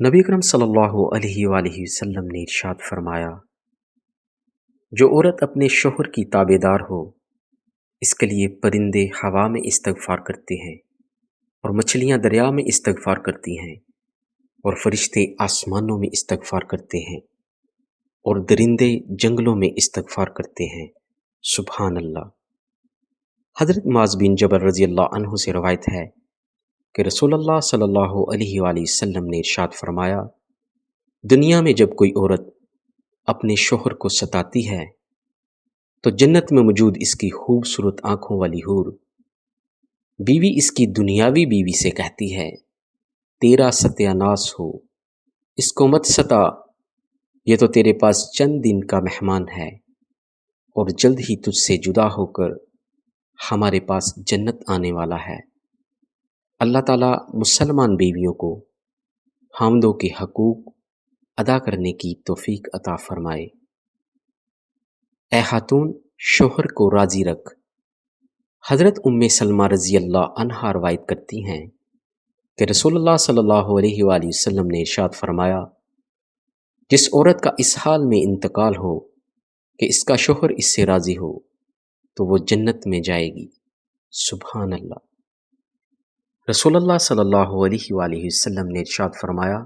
نبی اکرم صلی اللہ علیہ وآلہ وسلم نے ارشاد فرمایا، جو عورت اپنے شوہر کی تابع دار ہو، اس کے لیے پرندے ہوا میں استغفار کرتے ہیں اور مچھلیاں دریا میں استغفار کرتی ہیں اور فرشتے آسمانوں میں استغفار کرتے ہیں اور درندے جنگلوں میں استغفار کرتے ہیں۔ سبحان اللہ۔ حضرت معاذ بن جبل رضی اللہ عنہ سے روایت ہے کہ رسول اللہ صلی اللہ علیہ وآلہ وسلم نے ارشاد فرمایا، دنیا میں جب کوئی عورت اپنے شوہر کو ستاتی ہے تو جنت میں موجود اس کی خوبصورت آنکھوں والی حور بیوی اس کی دنیاوی بیوی سے کہتی ہے، تیرا ستیہ ناس ہو، اس کو مت ستا، یہ تو تیرے پاس چند دن کا مہمان ہے اور جلد ہی تجھ سے جدا ہو کر ہمارے پاس جنت آنے والا ہے۔ اللہ تعالیٰ مسلمان بیویوں کو حامدوں کے حقوق ادا کرنے کی توفیق عطا فرمائے۔ اے خاتون، شوہر کو راضی رکھ۔ حضرت ام سلمہ رضی اللہ عنہا روایت کرتی ہیں کہ رسول اللہ صلی اللہ علیہ وآلہ وسلم نے ارشاد فرمایا، جس عورت کا اس حال میں انتقال ہو کہ اس کا شوہر اس سے راضی ہو تو وہ جنت میں جائے گی۔ سبحان اللہ۔ رسول اللہ صلی اللہ علیہ وآلہ وسلم نے ارشاد فرمایا،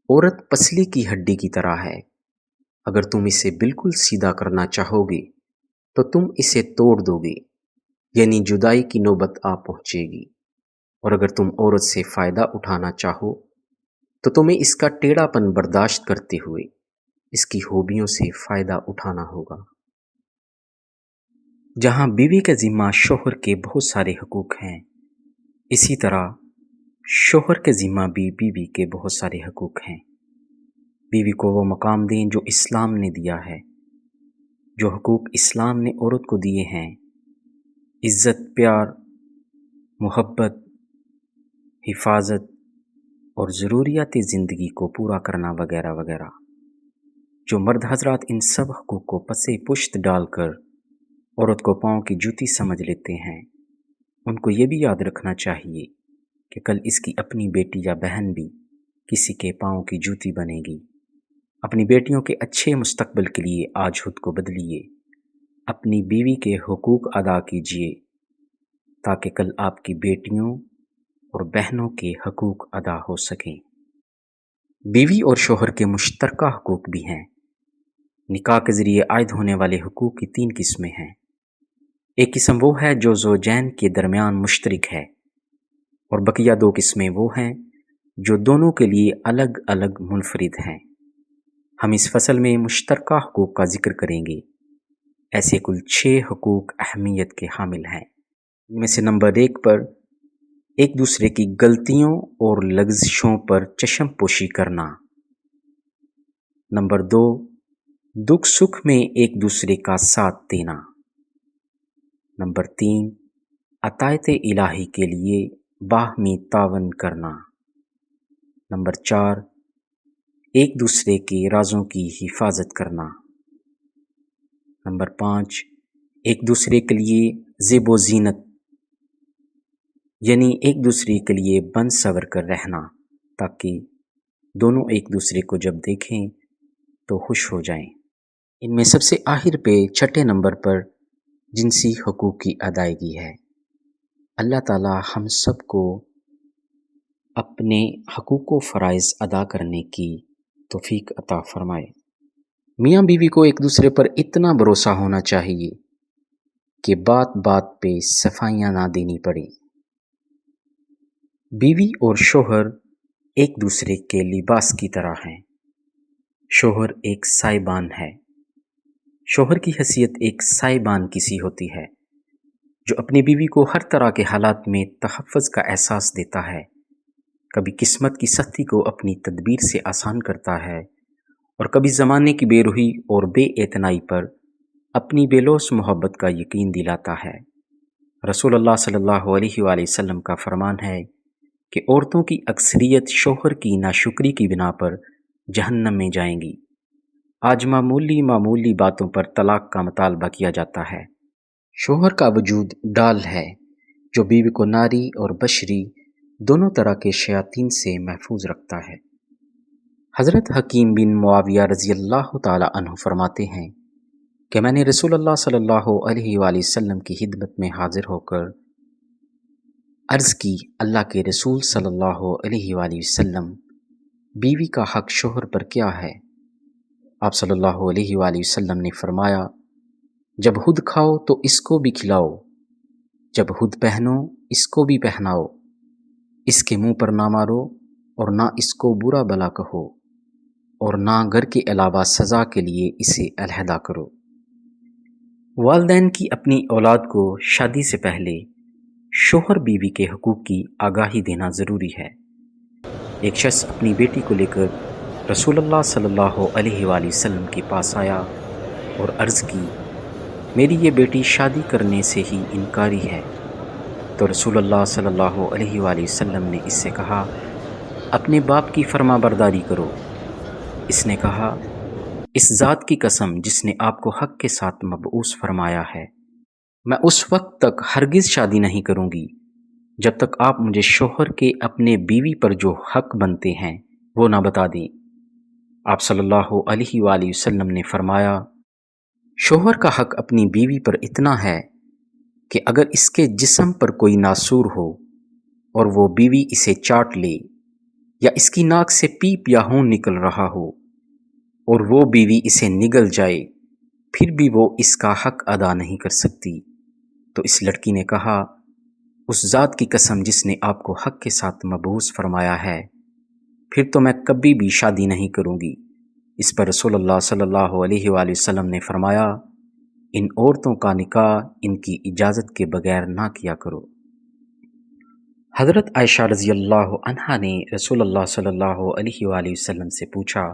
عورت پسلی کی ہڈی کی طرح ہے، اگر تم اسے بالکل سیدھا کرنا چاہو گے تو تم اسے توڑ دو گے، یعنی جدائی کی نوبت آ پہنچے گی، اور اگر تم عورت سے فائدہ اٹھانا چاہو تو تمہیں اس کا ٹیڑھا پن برداشت کرتے ہوئے اس کی خوبیوں سے فائدہ اٹھانا ہوگا۔ جہاں بیوی کا ذمہ شوہر کے بہت سارے حقوق ہیں، اسی طرح شوہر کے ذمہ بھی بیوی کے بہت سارے حقوق ہیں۔ بیوی کو وہ مقام دیں جو اسلام نے دیا ہے۔ جو حقوق اسلام نے عورت کو دیے ہیں، عزت، پیار، محبت، حفاظت اور ضروریات زندگی کو پورا کرنا وغیرہ وغیرہ، جو مرد حضرات ان سب حقوق کو پسے پشت ڈال کر عورت کو پاؤں کی جوتی سمجھ لیتے ہیں، ان کو یہ بھی یاد رکھنا چاہیے کہ کل اس کی اپنی بیٹی یا بہن بھی کسی کے پاؤں کی جوتی بنے گی۔ اپنی بیٹیوں کے اچھے مستقبل کے لیے آج خود کو بدلیے، اپنی بیوی کے حقوق ادا کیجیے تاکہ کل آپ کی بیٹیوں اور بہنوں کے حقوق ادا ہو سکیں۔ بیوی اور شوہر کے مشترکہ حقوق بھی ہیں۔ نکاح کے ذریعے عائد ہونے والے حقوق کی 3 قسمیں ہیں۔ ایک قسم وہ ہے جو زوجین کے درمیان مشترک ہے، اور بقیہ 2 قسمیں وہ ہیں جو دونوں کے لیے الگ الگ منفرد ہیں۔ ہم اس فصل میں مشترکہ حقوق کا ذکر کریں گے۔ ایسے کل 6 حقوق اہمیت کے حامل ہیں۔ ان میں سے نمبر 1 پر ایک دوسرے کی غلطیوں اور لغزشوں پر چشم پوشی کرنا۔ نمبر 2، دکھ سکھ میں ایک دوسرے کا ساتھ دینا۔ نمبر 3، عطایت الہی کے لیے باہمی تعاون کرنا۔ نمبر 4، ایک دوسرے کے رازوں کی حفاظت کرنا۔ نمبر 5، ایک دوسرے کے لیے زیب و زینت، یعنی ایک دوسرے کے لیے بن سور کر رہنا تاکہ دونوں ایک دوسرے کو جب دیکھیں تو خوش ہو جائیں۔ ان میں سب سے آخر پہ 6 نمبر پر جنسی حقوق کی ادائیگی ہے۔ اللہ تعالی ہم سب کو اپنے حقوق و فرائض ادا کرنے کی توفیق عطا فرمائے۔ میاں بیوی کو ایک دوسرے پر اتنا بھروسہ ہونا چاہیے کہ بات بات پہ صفائیاں نہ دینی پڑیں۔ بیوی اور شوہر ایک دوسرے کے لباس کی طرح ہیں۔ شوہر ایک سائبان ہے۔ شوہر کی حیثیت ایک سائبان کی سی ہوتی ہے جو اپنی بیوی کو ہر طرح کے حالات میں تحفظ کا احساس دیتا ہے، کبھی قسمت کی سختی کو اپنی تدبیر سے آسان کرتا ہے اور کبھی زمانے کی بے روحی اور بے اعتنائی پر اپنی بے لوث محبت کا یقین دلاتا ہے۔ رسول اللہ صلی اللہ علیہ وآلہ وسلم کا فرمان ہے کہ عورتوں کی اکثریت شوہر کی ناشکری کی بنا پر جہنم میں جائیں گی۔ آج معمولی باتوں پر طلاق کا مطالبہ کیا جاتا ہے۔ شوہر کا وجود ڈال ہے جو بیوی کو ناری اور بشری دونوں طرح کے شیاطین سے محفوظ رکھتا ہے۔ حضرت حکیم بن معاویہ رضی اللہ تعالی عنہ فرماتے ہیں کہ میں نے رسول اللہ صلی اللہ علیہ وآلہ وسلم کی خدمت میں حاضر ہو کر عرض کی، اللہ کے رسول صلی اللہ علیہ وآلہ وسلم، بیوی کا حق شوہر پر کیا ہے؟ آپ صلی اللہ علیہ وآلہ وسلم نے فرمایا، جب خود کھاؤ تو اس کو بھی کھلاؤ، جب خود پہنو اس کو بھی پہناؤ، اس کے منہ پر نہ مارو اور نہ اس کو برا بلا کہو، اور نہ گھر کے علاوہ سزا کے لیے اسے علیحدہ کرو۔ والدین کی اپنی اولاد کو شادی سے پہلے شوہر بیوی کے حقوق کی آگاہی دینا ضروری ہے۔ ایک شخص اپنی بیٹی کو لے کر رسول اللہ صلی اللہ علیہ وآلہ وسلم کے پاس آیا اور عرض کی، میری یہ بیٹی شادی کرنے سے ہی انکاری ہے۔ تو رسول اللہ صلی اللہ علیہ وآلہ وسلم نے اس سے کہا، اپنے باپ کی فرما برداری کرو۔ اس نے کہا، اس ذات کی قسم جس نے آپ کو حق کے ساتھ مبعوث فرمایا ہے، میں اس وقت تک ہرگز شادی نہیں کروں گی جب تک آپ مجھے شوہر کے اپنے بیوی پر جو حق بنتے ہیں وہ نہ بتا دیں۔ آپ صلی اللہ علیہ وآلہ وسلم نے فرمایا، شوہر کا حق اپنی بیوی پر اتنا ہے کہ اگر اس کے جسم پر کوئی ناسور ہو اور وہ بیوی اسے چاٹ لے، یا اس کی ناک سے پیپ یا ہون نکل رہا ہو اور وہ بیوی اسے نگل جائے، پھر بھی وہ اس کا حق ادا نہیں کر سکتی۔ تو اس لڑکی نے کہا، اس ذات کی قسم جس نے آپ کو حق کے ساتھ مبعوث فرمایا ہے، پھر تو میں کبھی بھی شادی نہیں کروں گی۔ اس پر رسول اللہ صلی اللہ علیہ وآلہ وسلم نے فرمایا، ان عورتوں کا نکاح ان کی اجازت کے بغیر نہ کیا کرو۔ حضرت عائشہ رضی اللہ عنہا نے رسول اللہ صلی اللہ علیہ وآلہ وسلم سے پوچھا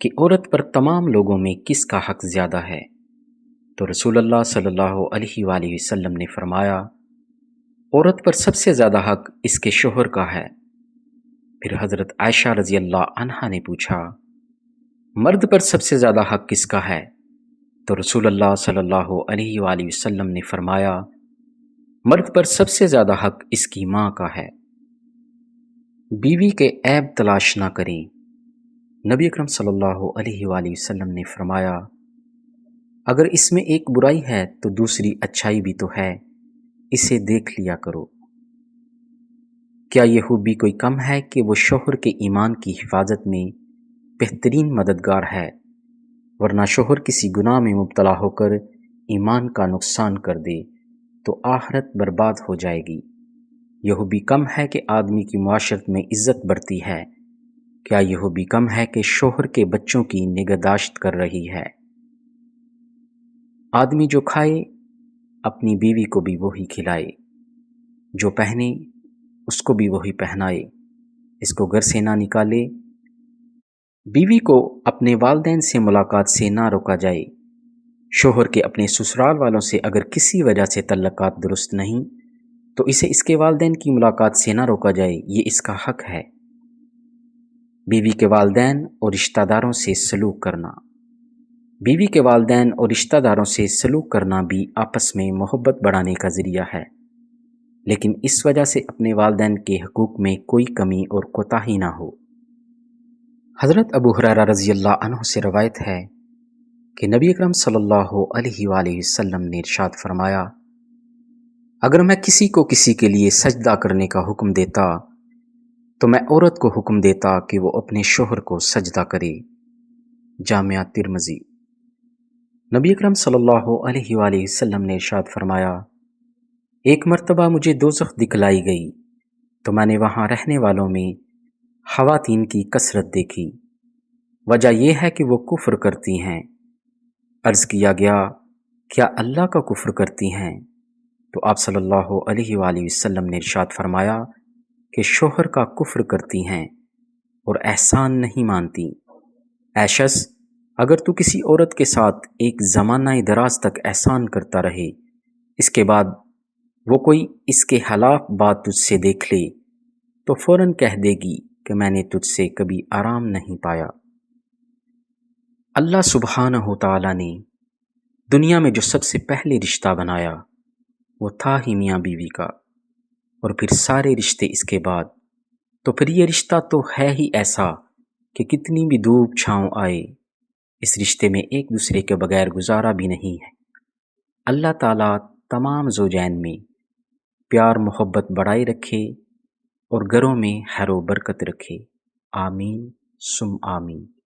کہ عورت پر تمام لوگوں میں کس کا حق زیادہ ہے؟ تو رسول اللہ صلی اللہ علیہ وآلہ وسلم نے فرمایا، عورت پر سب سے زیادہ حق اس کے شوہر کا ہے۔ پھر حضرت عائشہ رضی اللہ عنہا نے پوچھا، مرد پر سب سے زیادہ حق کس کا ہے؟ تو رسول اللہ صلی اللہ علیہ وآلہ وسلم نے فرمایا، مرد پر سب سے زیادہ حق اس کی ماں کا ہے۔ بیوی کے عیب تلاش نہ کریں۔ نبی اکرم صلی اللہ علیہ وآلہ وسلم نے فرمایا، اگر اس میں ایک برائی ہے تو دوسری اچھائی بھی تو ہے، اسے دیکھ لیا کرو۔ کیا یہ خوبی کوئی کم ہے کہ وہ شوہر کے ایمان کی حفاظت میں بہترین مددگار ہے، ورنہ شوہر کسی گناہ میں مبتلا ہو کر ایمان کا نقصان کر دے تو آخرت برباد ہو جائے گی۔ یہ خوبی کم ہے کہ آدمی کی معاشرت میں عزت بڑھتی ہے، کیا یہ خوبی کم ہے کہ شوہر کے بچوں کی نگہداشت کر رہی ہے۔ آدمی جو کھائے اپنی بیوی کو بھی وہی کھلائے، جو پہنے اس کو بھی وہی پہنائے، اس کو گھر سے نہ نکالے۔ بیوی کو اپنے والدین سے ملاقات سے نہ روکا جائے۔ شوہر کے اپنے سسرال والوں سے اگر کسی وجہ سے تعلقات درست نہیں تو اسے اس کے والدین کی ملاقات سے نہ روکا جائے، یہ اس کا حق ہے۔ بیوی کے والدین اور رشتہ داروں سے سلوک کرنا۔ بیوی کے والدین اور رشتہ داروں سے سلوک کرنا بھی آپس میں محبت بڑھانے کا ذریعہ ہے، لیکن اس وجہ سے اپنے والدین کے حقوق میں کوئی کمی اور کوتاہی نہ ہو۔ حضرت ابو ہریرہ رضی اللہ عنہ سے روایت ہے کہ نبی اکرم صلی اللہ علیہ وآلہ وسلم نے ارشاد فرمایا، اگر میں کسی کو کسی کے لیے سجدہ کرنے کا حکم دیتا تو میں عورت کو حکم دیتا کہ وہ اپنے شوہر کو سجدہ کرے۔ جامعہ ترمذی۔ نبی اکرم صلی اللہ علیہ وآلہ وسلم نے ارشاد فرمایا، ایک مرتبہ مجھے دوزخ دکھلائی گئی تو میں نے وہاں رہنے والوں میں خواتین کی کثرت دیکھی، وجہ یہ ہے کہ وہ کفر کرتی ہیں۔ عرض کیا گیا، کیا اللہ کا کفر کرتی ہیں؟ تو آپ صلی اللہ علیہ وآلہ وسلم نے ارشاد فرمایا کہ شوہر کا کفر کرتی ہیں اور احسان نہیں مانتی۔ اے شخص، اگر تو کسی عورت کے ساتھ ایک زمانہ دراز تک احسان کرتا رہے، اس کے بعد وہ کوئی اس کے خلاف بات تجھ سے دیکھ لے تو فوراً کہہ دے گی کہ میں نے تجھ سے کبھی آرام نہیں پایا۔ اللہ سبحانہ تعالیٰ نے دنیا میں جو سب سے پہلے رشتہ بنایا وہ تھا ہی میاں بیوی کا۔ اور پھر سارے رشتے اس کے بعد، تو پھر یہ رشتہ تو ہے ہی ایسا کہ کتنی بھی دھوپ چھاؤں آئے، اس رشتے میں ایک دوسرے کے بغیر گزارا بھی نہیں ہے۔ اللہ تعالیٰ تمام زوجین میں پیار محبت بڑھائے رکھے اور گھروں میں خیر و برکت رکھے، آمین ثم آمین۔